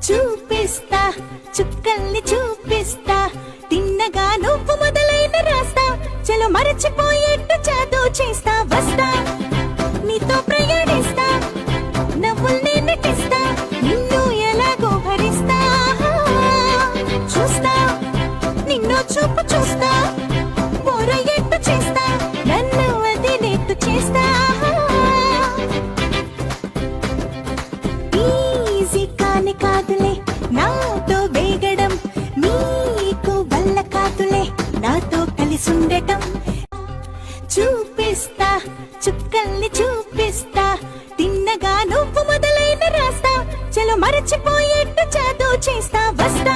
చూపిస్తా చుక్కల్ని చూపిస్తా తిన్నగా నువ్వు మొదలైన రాస్తా చలో మరచిపోయేట్టు చదువు చేస్తా వస్తా నీతో ప్రయాణిస్తా నవ్వుల్ని నటిస్తా నిన్ను ఎలాగో భరిస్తా చూస్తా నిన్ను చూపు చూస్తా పోరయ్యేట్టు చేస్తా నన్ను వదిలేట్టు చేస్తా ఈజీ కాని కాదులే నాతో వేగడం నీకు వల్ల కాదులే నాతో కలిసుండటం చూపిస్తా చుక్కల్ని చూపిస్తా తిన్నగా నువ్వు మొదలైన రాస్తా చలో మరచిపోయేట్టు చదువు చేస్తా వస్తా